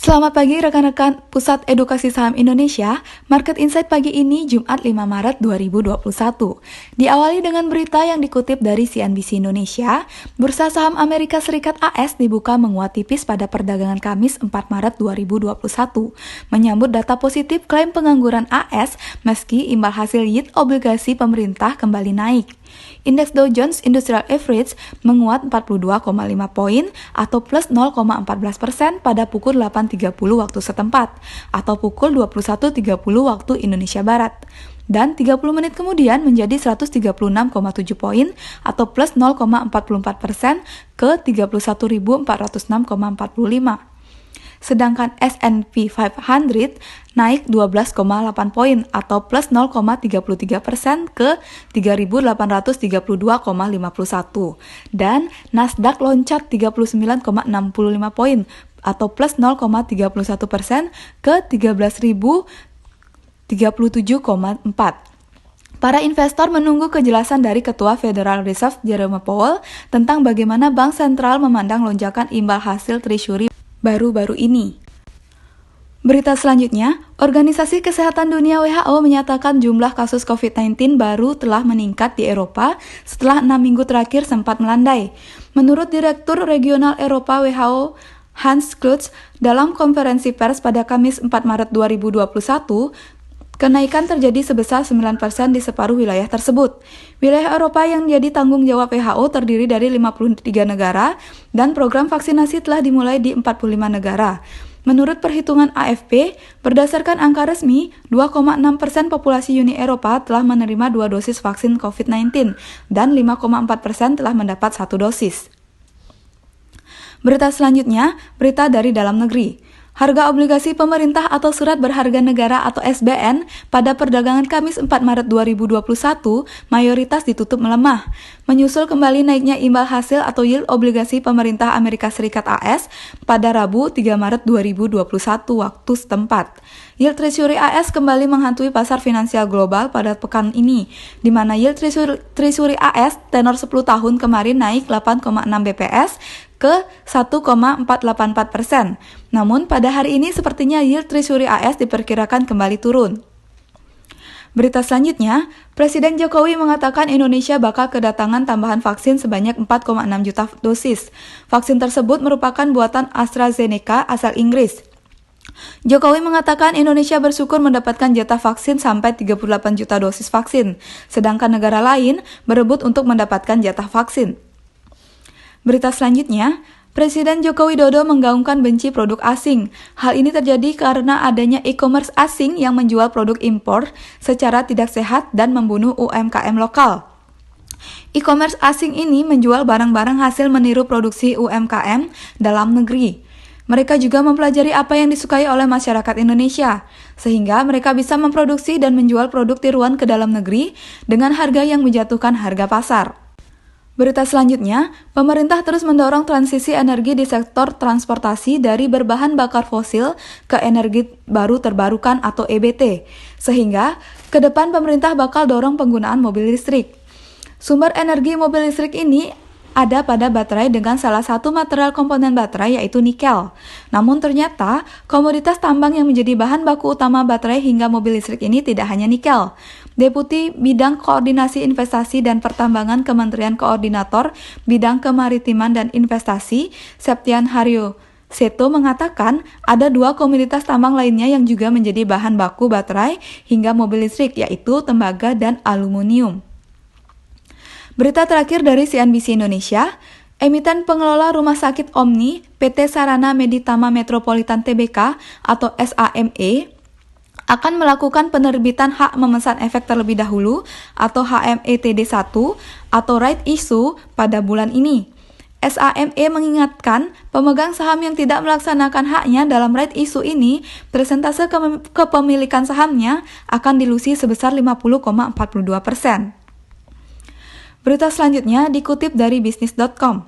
Selamat pagi rekan-rekan Pusat Edukasi Saham Indonesia. Market Insight pagi ini Jumat 5 Maret 2021. Diawali dengan berita yang dikutip dari CNBC Indonesia, Bursa Saham Amerika Serikat AS dibuka menguat tipis pada perdagangan Kamis 4 Maret 2021, menyambut data positif klaim pengangguran AS meski imbal hasil yield obligasi pemerintah kembali naik. Indeks Dow Jones Industrial Average menguat 42,5 poin atau plus 0,14% pada pukul 8.30 waktu setempat atau pukul 21.30 waktu Indonesia Barat. Dan 30 menit kemudian menjadi 136,7 poin atau plus 0,44% ke 31.406,45. Sedangkan S&P 500 naik 12,8 poin atau plus 0,33% ke 3.832,51 dan Nasdaq loncat 39,65 poin atau plus 0,31% ke 13.037,4. Para investor menunggu kejelasan dari Ketua Federal Reserve Jerome Powell tentang bagaimana Bank Sentral memandang lonjakan imbal hasil Treasury baru-baru ini. Berita selanjutnya, Organisasi Kesehatan Dunia WHO menyatakan jumlah kasus COVID-19 baru telah meningkat di Eropa setelah 6 minggu terakhir sempat melandai. Menurut Direktur Regional Eropa WHO, Hans Kluge, dalam konferensi pers pada Kamis 4 Maret 2021, kenaikan terjadi sebesar 9% di separuh wilayah tersebut. Wilayah Eropa yang menjadi tanggung jawab WHO terdiri dari 53 negara dan program vaksinasi telah dimulai di 45 negara. Menurut perhitungan AFP, berdasarkan angka resmi, 2,6% populasi Uni Eropa telah menerima 2 dosis vaksin COVID-19 dan 5,4% telah mendapat 1 dosis. Berita selanjutnya, berita dari dalam negeri. Harga obligasi pemerintah atau surat berharga negara atau SBN pada perdagangan Kamis 4 Maret 2021 mayoritas ditutup melemah, menyusul kembali naiknya imbal hasil atau yield obligasi pemerintah Amerika Serikat AS pada Rabu 3 Maret 2021 waktu setempat. Yield Treasury AS kembali menghantui pasar finansial global pada pekan ini, di mana yield Treasury AS tenor 10 tahun kemarin naik 8,6 BPS ke 1,484%. Namun pada hari ini sepertinya yield Treasury AS diperkirakan kembali turun. Berita selanjutnya, Presiden Jokowi mengatakan Indonesia bakal kedatangan tambahan vaksin sebanyak 4,6 juta dosis. Vaksin tersebut merupakan buatan AstraZeneca asal Inggris. Jokowi mengatakan Indonesia bersyukur mendapatkan jatah vaksin sampai 38 juta dosis vaksin, sedangkan negara lain berebut untuk mendapatkan jatah vaksin. Berita selanjutnya, Presiden Joko Widodo menggaungkan benci produk asing. Hal ini terjadi karena adanya e-commerce asing yang menjual produk impor secara tidak sehat dan membunuh UMKM lokal. E-commerce asing ini menjual barang-barang hasil meniru produksi UMKM dalam negeri. Mereka juga mempelajari apa yang disukai oleh masyarakat Indonesia, sehingga mereka bisa memproduksi dan menjual produk tiruan ke dalam negeri dengan harga yang menjatuhkan harga pasar. Berita selanjutnya, pemerintah terus mendorong transisi energi di sektor transportasi dari berbahan bakar fosil ke energi baru terbarukan atau EBT, sehingga ke depan pemerintah bakal dorong penggunaan mobil listrik. Sumber energi mobil listrik ini ada pada baterai dengan salah satu material komponen baterai yaitu nikel. Namun ternyata komoditas tambang yang menjadi bahan baku utama baterai hingga mobil listrik ini tidak hanya nikel. Deputi Bidang Koordinasi Investasi dan Pertambangan Kementerian Koordinator Bidang Kemaritiman dan Investasi, Septian Haryo Seto mengatakan ada 2 komoditas tambang lainnya yang juga menjadi bahan baku baterai hingga mobil listrik yaitu tembaga dan aluminium. Berita terakhir dari CNBC Indonesia, emiten pengelola Rumah Sakit Omni, PT Sarana Meditama Metropolitan Tbk atau SAME, akan melakukan penerbitan hak memesan efek terlebih dahulu atau HMETD1 atau right issue pada bulan ini. SAME mengingatkan pemegang saham yang tidak melaksanakan haknya dalam right issue ini, persentase kepemilikan sahamnya akan dilusi sebesar 50,42%. Berita selanjutnya dikutip dari bisnis.com.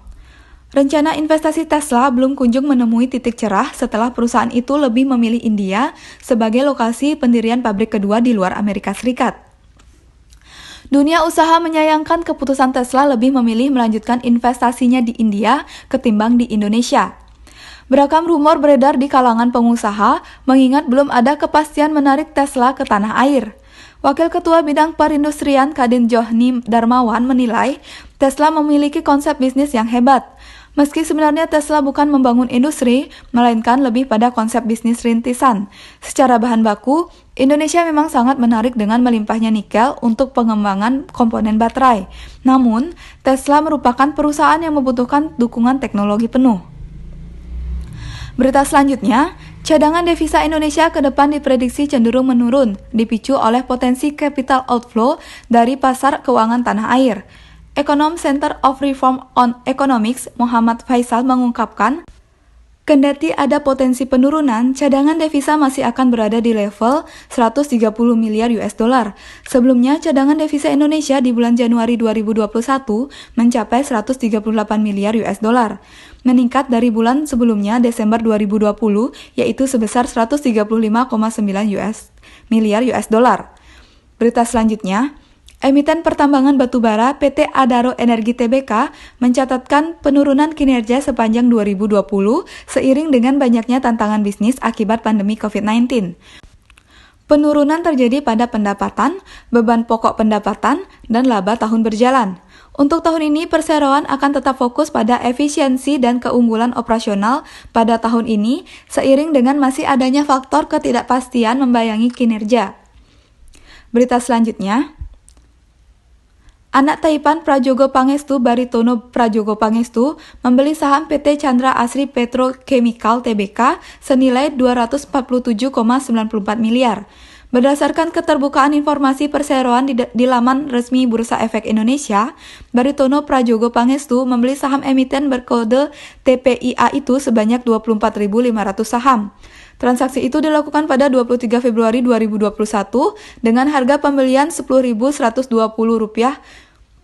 Rencana investasi Tesla belum kunjung menemui titik cerah setelah perusahaan itu lebih memilih India sebagai lokasi pendirian pabrik kedua di luar Amerika Serikat. Dunia usaha menyayangkan keputusan Tesla lebih memilih melanjutkan investasinya di India ketimbang di Indonesia. Beragam rumor beredar di kalangan pengusaha, mengingat belum ada kepastian menarik Tesla ke tanah air. Wakil Ketua Bidang Perindustrian Kadin Johni Darmawan menilai Tesla memiliki konsep bisnis yang hebat. Meski sebenarnya Tesla bukan membangun industri, melainkan lebih pada konsep bisnis rintisan. Secara bahan baku, Indonesia memang sangat menarik dengan melimpahnya nikel untuk pengembangan komponen baterai. Namun, Tesla merupakan perusahaan yang membutuhkan dukungan teknologi penuh. Berita selanjutnya, cadangan devisa Indonesia ke depan diprediksi cenderung menurun, dipicu oleh potensi capital outflow dari pasar keuangan tanah air. Ekonom Center of Reform on Economics Muhammad Faisal mengungkapkan, kendati ada potensi penurunan, cadangan devisa masih akan berada di level 130 miliar US dollar. Sebelumnya, cadangan devisa Indonesia di bulan Januari 2021 mencapai 138 miliar US dollar, meningkat dari bulan sebelumnya Desember 2020 yaitu sebesar 135,9 miliar US dollar. Berita selanjutnya, emiten pertambangan batubara PT Adaro Energi Tbk mencatatkan penurunan kinerja sepanjang 2020 seiring dengan banyaknya tantangan bisnis akibat pandemi COVID-19. Penurunan terjadi pada pendapatan, beban pokok pendapatan, dan laba tahun berjalan. Untuk tahun ini, perseroan akan tetap fokus pada efisiensi dan keunggulan operasional pada tahun ini seiring dengan masih adanya faktor ketidakpastian membayangi kinerja. Berita selanjutnya, anak taipan Prajogo Pangestu Baritono Prajogo Pangestu membeli saham PT Chandra Asri Petrochemical Tbk senilai 247,94 miliar. Berdasarkan keterbukaan informasi perseroan di laman resmi Bursa Efek Indonesia, Baritono Prajogo Pangestu membeli saham emiten berkode TPIA itu sebanyak 24.500 saham. Transaksi itu dilakukan pada 23 Februari 2021 dengan harga pembelian Rp10.120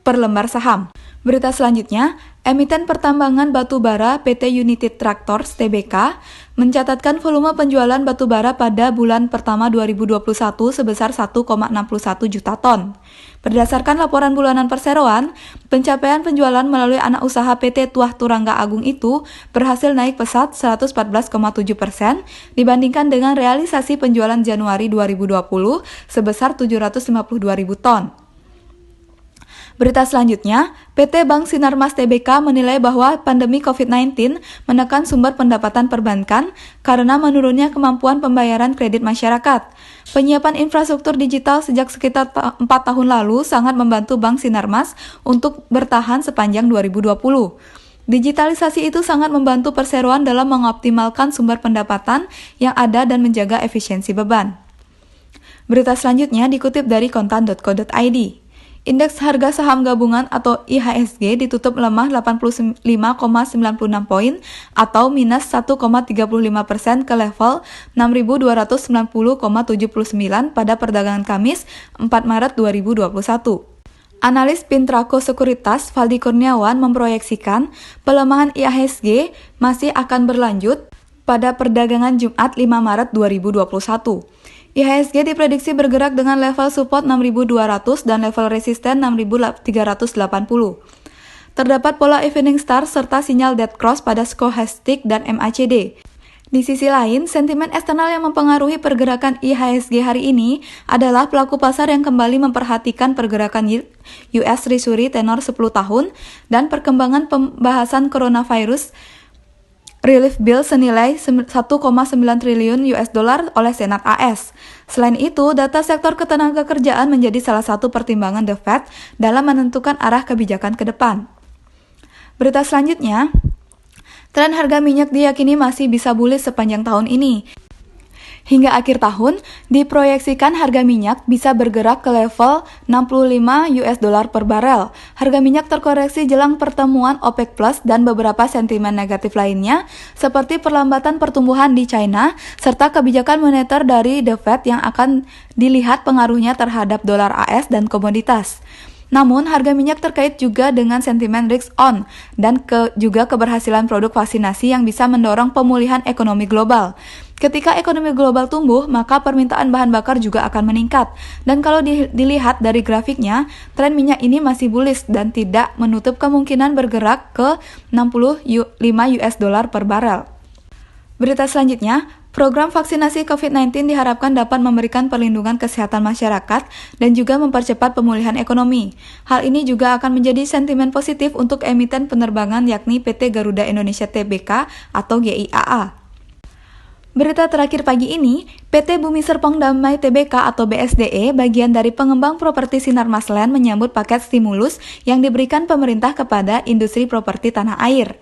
per lembar saham. Berita selanjutnya, emiten pertambangan batubara PT United Tractors Tbk mencatatkan volume penjualan batubara pada bulan pertama 2021 sebesar 1,61 juta ton. Berdasarkan laporan bulanan perseroan, pencapaian penjualan melalui anak usaha PT Tuah Turangga Agung itu berhasil naik pesat 114,7% dibandingkan dengan realisasi penjualan Januari 2020 sebesar 752.000 ton. Berita selanjutnya, PT Bank Sinarmas Tbk menilai bahwa pandemi COVID-19 menekan sumber pendapatan perbankan karena menurunnya kemampuan pembayaran kredit masyarakat. Penyiapan infrastruktur digital sejak sekitar 4 tahun lalu sangat membantu Bank Sinarmas untuk bertahan sepanjang 2020. Digitalisasi itu sangat membantu perseroan dalam mengoptimalkan sumber pendapatan yang ada dan menjaga efisiensi beban. Berita selanjutnya dikutip dari kontan.co.id. Indeks harga saham gabungan atau IHSG ditutup melemah 85,96 poin atau minus 1,35% ke level 6.290,79 pada perdagangan Kamis 4 Maret 2021. Analis Pintraco Sekuritas Faldi Kurniawan memproyeksikan pelemahan IHSG masih akan berlanjut pada perdagangan Jumat 5 Maret 2021. IHSG diprediksi bergerak dengan level support 6.200 dan level resisten 6.380. Terdapat pola evening star serta sinyal dead cross pada stochastic dan MACD. Di sisi lain, sentimen eksternal yang mempengaruhi pergerakan IHSG hari ini adalah pelaku pasar yang kembali memperhatikan pergerakan yield US Treasury tenor 10 tahun dan perkembangan pembahasan coronavirus relief bill senilai 1,9 triliun US dollar oleh Senat AS. Selain itu, data sektor ketenagakerjaan menjadi salah satu pertimbangan The Fed dalam menentukan arah kebijakan ke depan. Berita selanjutnya, tren harga minyak diyakini masih bisa bullish sepanjang tahun ini. Hingga akhir tahun, diproyeksikan harga minyak bisa bergerak ke level 65 US dollar per barel. Harga minyak terkoreksi jelang pertemuan OPEC Plus dan beberapa sentimen negatif lainnya, seperti perlambatan pertumbuhan di China, serta kebijakan moneter dari The Fed yang akan dilihat pengaruhnya terhadap dolar AS dan komoditas. Namun, harga minyak terkait juga dengan sentimen risk on dan juga keberhasilan produk vaksinasi yang bisa mendorong pemulihan ekonomi global. Ketika ekonomi global tumbuh, maka permintaan bahan bakar juga akan meningkat. Dan kalau dilihat dari grafiknya, tren minyak ini masih bullish dan tidak menutup kemungkinan bergerak ke 65 US dollar per barel. Berita selanjutnya, program vaksinasi COVID-19 diharapkan dapat memberikan perlindungan kesehatan masyarakat dan juga mempercepat pemulihan ekonomi. Hal ini juga akan menjadi sentimen positif untuk emiten penerbangan yakni PT Garuda Indonesia Tbk atau GIAA. Berita terakhir pagi ini, PT Bumi Serpong Damai Tbk atau BSDE, bagian dari pengembang properti Sinarmas Land menyambut paket stimulus yang diberikan pemerintah kepada industri properti tanah air.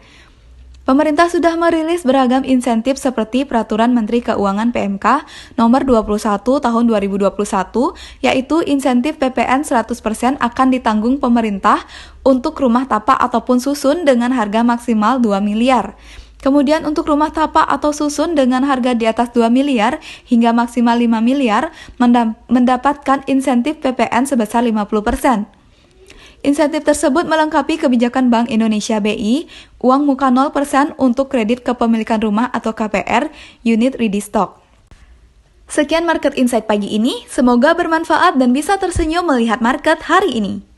Pemerintah sudah merilis beragam insentif seperti Peraturan Menteri Keuangan PMK Nomor 21 Tahun 2021, yaitu insentif PPN 100% akan ditanggung pemerintah untuk rumah tapak ataupun susun dengan harga maksimal 2 miliar. Kemudian untuk rumah tapak atau susun dengan harga di atas 2 miliar hingga maksimal 5 miliar mendapatkan insentif PPN sebesar 50%. Insentif tersebut melengkapi kebijakan Bank Indonesia BI, uang muka 0% untuk kredit kepemilikan rumah atau KPR, unit ready stock. Sekian Market Insight pagi ini, semoga bermanfaat dan bisa tersenyum melihat market hari ini.